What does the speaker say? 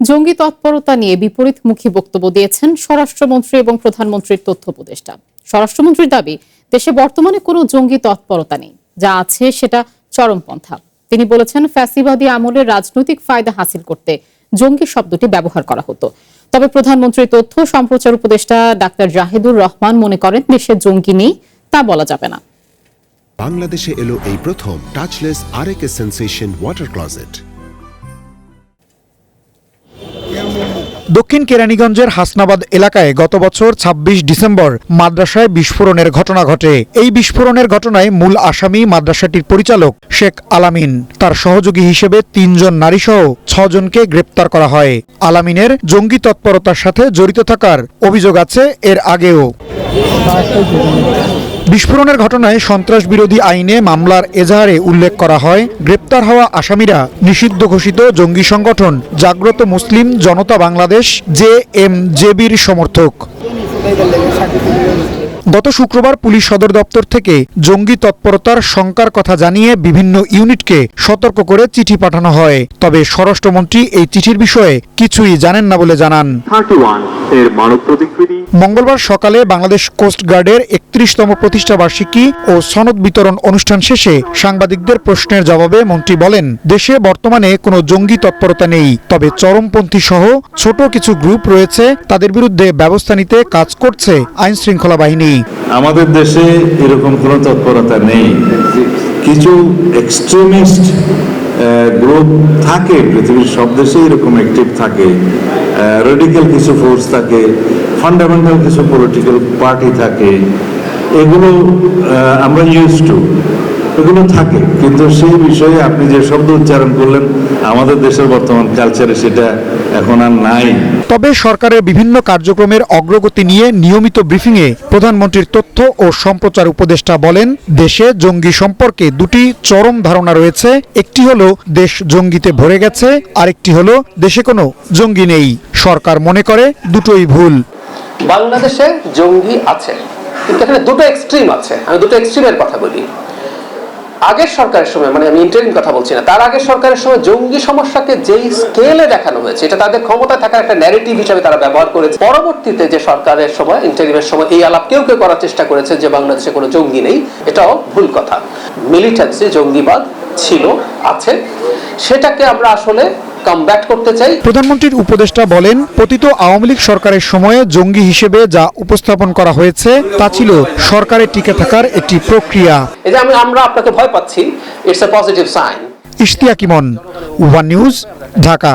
জঙ্গি তৎপরতা নিয়ে বিপরীতমুখী বক্তব্য দিয়েছেন স্বরাষ্ট্রমন্ত্রী এবং প্রধানমন্ত্রীর তথ্য উপদেষ্টা। স্বরাষ্ট্রমন্ত্রীর দাবি, দেশে বর্তমানে কোনো জঙ্গি তৎপরতা নেই, যা আছে সেটা চরমপন্থা। তিনি বলেছেন, ফ্যাসিবাদী আমলের রাজনৈতিক ফায়দা হাসিল করতে জঙ্গি শব্দটি ব্যবহার করা হতো। তবে প্রধানমন্ত্রীর তথ্য সম্প্রচার উপদেষ্টা ডাক্তার জাহিদুর রহমান মনে করেন, দেশে জঙ্গি নেই তা বলা যাবে না। বাংলাদেশে এলো এই প্রথম টাচলেস আরএকে সেন্সেশন ওয়াটার ক্লোজেট। দক্ষিণ কেরানীগঞ্জের হাসনাবাদ এলাকায় গত বছর ২৬ ডিসেম্বর মাদ্রাসায় বিস্ফোরণের ঘটনা ঘটে। এই বিস্ফোরণের ঘটনায় মূল আসামি মাদ্রাসাটির পরিচালক শেখ আলামিন। তার সহযোগী হিসেবে ৩ জন নারীসহ ৬ জনকে গ্রেপ্তার করা হয়। আলামিনের জঙ্গি তৎপরতার সাথে জড়িত থাকার অভিযোগ আছে এর আগেও। বিস্ফোরণের ঘটনায় সন্ত্রাস বিরোধী আইনে মামলার এজাহারে উল্লেখ করা হয়, গ্রেপ্তার হওয়া আসামিরা নিষিদ্ধ ঘোষিত জঙ্গি সংগঠন জাগ্রত মুসলিম জনতা বাংলাদেশ JMJB'র সমর্থক। গত শুক্রবার পুলিশ সদর দপ্তর থেকে জঙ্গি তৎপরতার শঙ্কার কথা জানিয়ে বিভিন্ন ইউনিটকে সতর্ক করে চিঠি পাঠানো হয়। তবে স্বরাষ্ট্রমন্ত্রী এই চিঠির বিষয়ে কিছুই জানেন না বলে জানান। মঙ্গলবার সকালে বাংলাদেশ কোস্ট গার্ডের ৩১তম প্রতিষ্ঠা বার্ষিকী ও সনদ বিতরণ অনুষ্ঠান শেষে সাংবাদিকদের প্রশ্নের জবাবে মন্ত্রী বলেন, দেশে বর্তমানে কোনো জঙ্গি তৎপরতা নেই, তবে চরমপন্থী সহ ছোট কিছু গ্রুপ রয়েছে, তাদের বিরুদ্ধে ব্যবস্থা নিতে কাজ করছে আইন শৃঙ্খলা বাহিনী। আমাদের দেশে এরকম কোনো তৎপরতা নেই। কিছু এক্সট্রিমিস্ট গ্রুপ থাকে, পৃথিবীর সব দেশে এরকম অ্যাক্টিভ থাকে, রেডিক্যাল কিছু ফোর্স থাকে, ফান্ডামেন্টাল কিছু পলিটিক্যাল পার্টি থাকে, এগুলো আমরা ইউজ টু, এগুলো থাকে। কিন্তু সেই বিষয়ে আপনি যে শব্দ উচ্চারণ করলেন, আমাদের দেশের বর্তমান কালচারে সেটা এখন আর নাই। তবে সরকারের বিভিন্ন কার্যক্রমের অগ্রগতি নিয়ে নিয়মিত ব্রিফিংয়ে প্রধানমন্ত্রীর তথ্য ও সম্প্রচার উপদেষ্টা বলেন, দেশে জঙ্গি সম্পর্কে দুটি চরম ধারণা রয়েছে। একটি হলো দেশ জঙ্গিতে ভরে গেছে, আরেকটি হলো দেশে কোনো জঙ্গি নেই। সরকার মনে করে দুটোই ভুল। বাংলাদেশে জঙ্গি আছে, কিন্তু এখানে দুটো এক্সট্রিম আছে। আমি দুটো এক্সট্রিমের কথা বলি। আগের সরকারের সময়, মানে আমি ইন্টারিম কথা বলছি না, তার আগের সরকারের সময় জঙ্গি সমস্যাকে যেই স্কেলে দেখানো হয়েছে, এটা তাদের ক্ষমতায় থাকার একটা ন্যারেটিভ হিসেবে তারা ব্যবহার করেছে। পরবর্তীতে যে সরকারের সময়, ইন্টারিমের সময় এই আলাপ কেউ কেউ করার চেষ্টা করেছে যে বাংলাদেশে কোনো জঙ্গি নেই, এটাও ভুল কথা। মিলিটেন্সি, জঙ্গিবাদ ছিল, আছে, সেটাকে আমরা আসলে কামব্যাক করতে চাই। প্রধানমন্ত্রীর উপদেষ্টা বলেন, পতিত আওয়ামী লীগ সরকারের সময়ে জঙ্গি হিসেবে যা উপস্থাপন করা হয়েছে তা ছিল সরকারের টিকে থাকার একটি প্রক্রিয়া। এই যে আমরা আপনাকে ভয় পাচ্ছি, it's a positive sign. Ishtiaq Emon, One News, Dhaka.